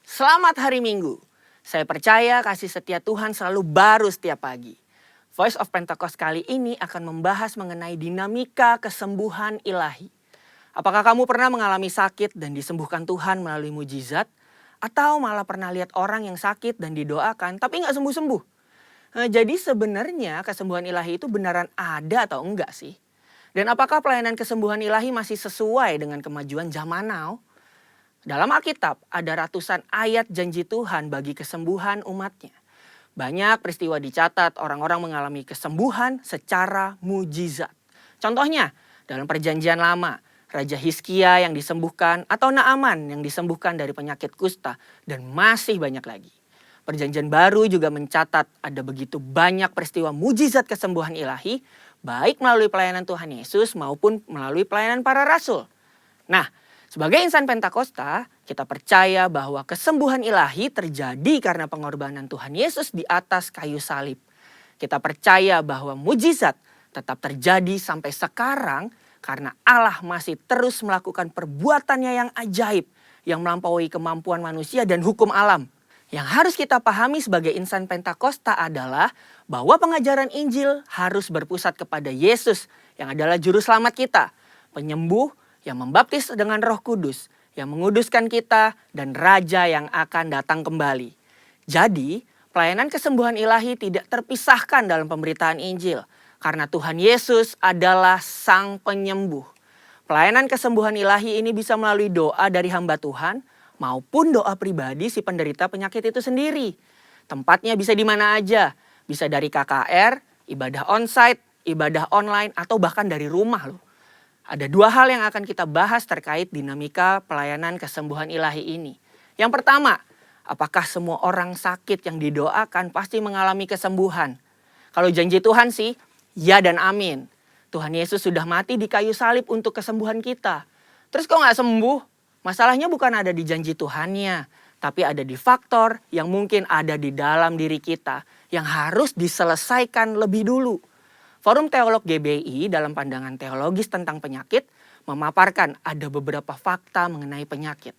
Selamat hari Minggu. Saya percaya kasih setia Tuhan selalu baru setiap pagi. Voice of Pentecost kali ini akan membahas mengenai dinamika kesembuhan ilahi. Apakah kamu pernah mengalami sakit dan disembuhkan Tuhan melalui mujizat? Atau malah pernah lihat orang yang sakit dan didoakan tapi nggak sembuh-sembuh? Jadi sebenarnya kesembuhan ilahi itu beneran ada atau enggak sih? Dan apakah pelayanan kesembuhan ilahi masih sesuai dengan kemajuan zaman now? Dalam Alkitab ada ratusan ayat janji Tuhan bagi kesembuhan umatnya. Banyak peristiwa dicatat orang-orang mengalami kesembuhan secara mujizat. Contohnya dalam perjanjian lama, Raja Hizkia yang disembuhkan atau Naaman yang disembuhkan dari penyakit kusta dan masih banyak lagi. Perjanjian baru juga mencatat ada begitu banyak peristiwa mujizat kesembuhan ilahi baik melalui pelayanan Tuhan Yesus maupun melalui pelayanan para rasul. Nah, sebagai insan Pentakosta, kita percaya bahwa kesembuhan ilahi terjadi karena pengorbanan Tuhan Yesus di atas kayu salib. Kita percaya bahwa mujizat tetap terjadi sampai sekarang karena Allah masih terus melakukan perbuatannya yang ajaib yang melampaui kemampuan manusia dan hukum alam. Yang harus kita pahami sebagai insan Pentakosta adalah bahwa pengajaran Injil harus berpusat kepada Yesus yang adalah juru selamat kita, penyembuh yang membaptis dengan Roh Kudus, yang menguduskan kita, dan Raja yang akan datang kembali. Jadi, pelayanan kesembuhan ilahi tidak terpisahkan dalam pemberitaan Injil, karena Tuhan Yesus adalah Sang Penyembuh. Pelayanan kesembuhan ilahi ini bisa melalui doa dari hamba Tuhan, maupun doa pribadi si penderita penyakit itu sendiri. Tempatnya bisa di mana aja, bisa dari KKR, ibadah onsite, ibadah online, atau bahkan dari rumah loh. Ada dua hal yang akan kita bahas terkait dinamika pelayanan kesembuhan ilahi ini. Yang pertama, apakah semua orang sakit yang didoakan pasti mengalami kesembuhan? Kalau janji Tuhan sih, ya dan amin. Tuhan Yesus sudah mati di kayu salib untuk kesembuhan kita. Terus kok nggak sembuh? Masalahnya bukan ada di janji Tuhannya, tapi ada di faktor yang mungkin ada di dalam diri kita yang harus diselesaikan lebih dulu. Forum Teolog GBI dalam pandangan teologis tentang penyakit memaparkan ada beberapa fakta mengenai penyakit.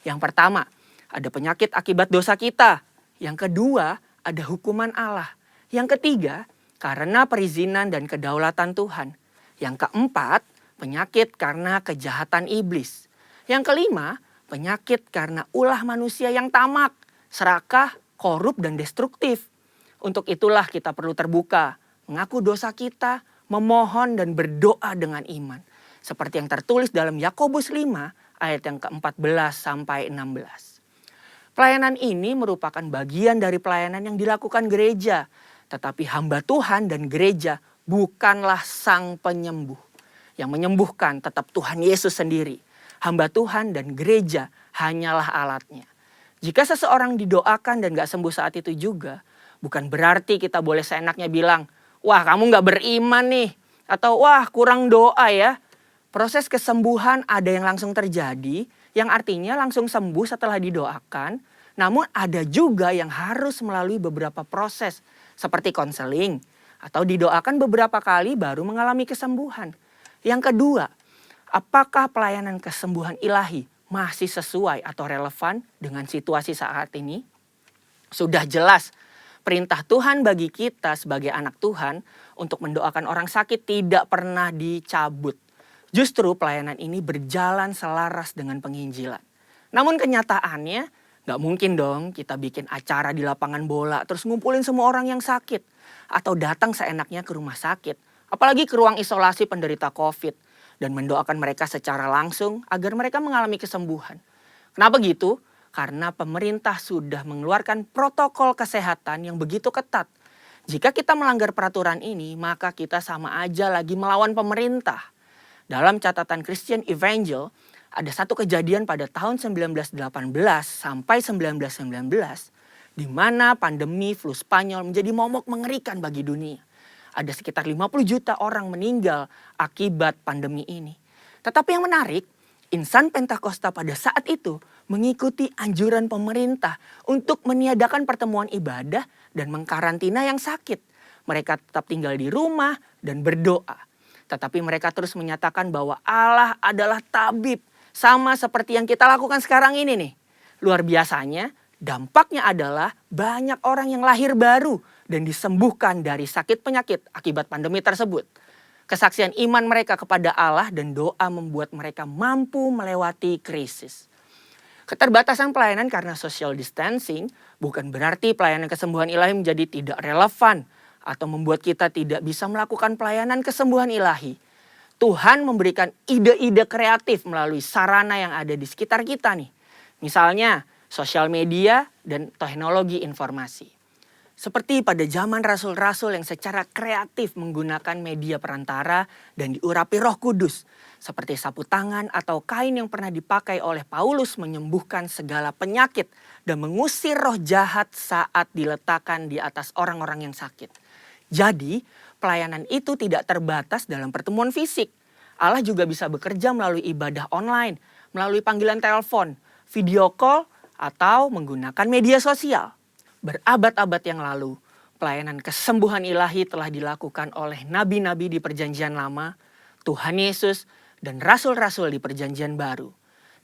Yang pertama, ada penyakit akibat dosa kita. Yang kedua, ada hukuman Allah. Yang ketiga, karena perizinan dan kedaulatan Tuhan. Yang keempat, penyakit karena kejahatan iblis. Yang kelima, penyakit karena ulah manusia yang tamak, serakah, korup, dan destruktif. Untuk itulah kita perlu terbuka, mengaku dosa kita, memohon dan berdoa dengan iman. Seperti yang tertulis dalam Yakobus 5 ayat yang ke-14 sampai 16. Pelayanan ini merupakan bagian dari pelayanan yang dilakukan gereja. Tetapi hamba Tuhan dan gereja bukanlah Sang Penyembuh. Yang menyembuhkan tetap Tuhan Yesus sendiri. Hamba Tuhan dan gereja hanyalah alatnya. Jika seseorang didoakan dan gak sembuh saat itu juga, bukan berarti kita boleh seenaknya bilang, wah kamu gak beriman nih. Atau wah kurang doa ya. Proses kesembuhan ada yang langsung terjadi, yang artinya langsung sembuh setelah didoakan. Namun ada juga yang harus melalui beberapa proses, seperti konseling. Atau didoakan beberapa kali baru mengalami kesembuhan. Yang kedua, apakah pelayanan kesembuhan ilahi masih sesuai atau relevan dengan situasi saat ini? Sudah jelas perintah Tuhan bagi kita sebagai anak Tuhan untuk mendoakan orang sakit tidak pernah dicabut. Justru pelayanan ini berjalan selaras dengan penginjilan. Namun kenyataannya gak mungkin dong kita bikin acara di lapangan bola terus ngumpulin semua orang yang sakit. Atau datang seenaknya ke rumah sakit. Apalagi ke ruang isolasi penderita COVID. Dan mendoakan mereka secara langsung agar mereka mengalami kesembuhan. Kenapa gitu? Karena pemerintah sudah mengeluarkan protokol kesehatan yang begitu ketat. Jika kita melanggar peraturan ini, maka kita sama aja lagi melawan pemerintah. Dalam catatan Christian Evangel, ada satu kejadian pada tahun 1918 sampai 1919, di mana pandemi flu Spanyol menjadi momok mengerikan bagi dunia. Ada sekitar 50 juta orang meninggal akibat pandemi ini. Tetapi yang menarik, insan Pentakosta pada saat itu mengikuti anjuran pemerintah untuk meniadakan pertemuan ibadah dan mengkarantina yang sakit. Mereka tetap tinggal di rumah dan berdoa. Tetapi mereka terus menyatakan bahwa Allah adalah tabib. Sama seperti yang kita lakukan sekarang ini nih. Luar biasanya, dampaknya adalah banyak orang yang lahir baru dan disembuhkan dari sakit penyakit akibat pandemi tersebut. Kesaksian iman mereka kepada Allah dan doa membuat mereka mampu melewati krisis. Keterbatasan pelayanan karena social distancing bukan berarti pelayanan kesembuhan ilahi menjadi tidak relevan atau membuat kita tidak bisa melakukan pelayanan kesembuhan ilahi. Tuhan memberikan ide-ide kreatif melalui sarana yang ada di sekitar kita nih. Misalnya sosial media dan teknologi informasi. Seperti pada zaman rasul-rasul yang secara kreatif menggunakan media perantara dan diurapi Roh Kudus. Seperti sapu tangan atau kain yang pernah dipakai oleh Paulus menyembuhkan segala penyakit dan mengusir roh jahat saat diletakkan di atas orang-orang yang sakit. Jadi, pelayanan itu tidak terbatas dalam pertemuan fisik. Allah juga bisa bekerja melalui ibadah online, melalui panggilan telepon, video call, atau menggunakan media sosial. Berabad-abad yang lalu, pelayanan kesembuhan ilahi telah dilakukan oleh nabi-nabi di Perjanjian Lama, Tuhan Yesus, dan rasul-rasul di Perjanjian Baru.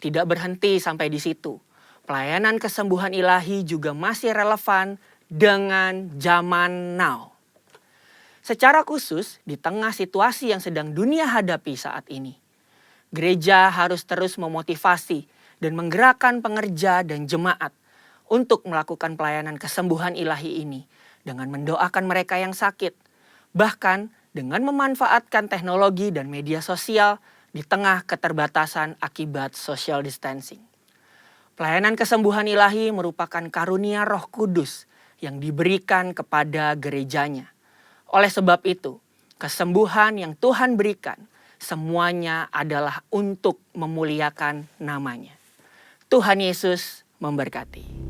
Tidak berhenti sampai di situ. Pelayanan kesembuhan ilahi juga masih relevan dengan zaman now. Secara khusus, di tengah situasi yang sedang dunia hadapi saat ini, gereja harus terus memotivasi dan menggerakkan pengerja dan jemaat untuk melakukan pelayanan kesembuhan ilahi ini dengan mendoakan mereka yang sakit, bahkan dengan memanfaatkan teknologi dan media sosial di tengah keterbatasan akibat social distancing. Pelayanan kesembuhan ilahi merupakan karunia Roh Kudus yang diberikan kepada gerejanya. Oleh sebab itu, kesembuhan yang Tuhan berikan semuanya adalah untuk memuliakan namanya. Tuhan Yesus memberkati.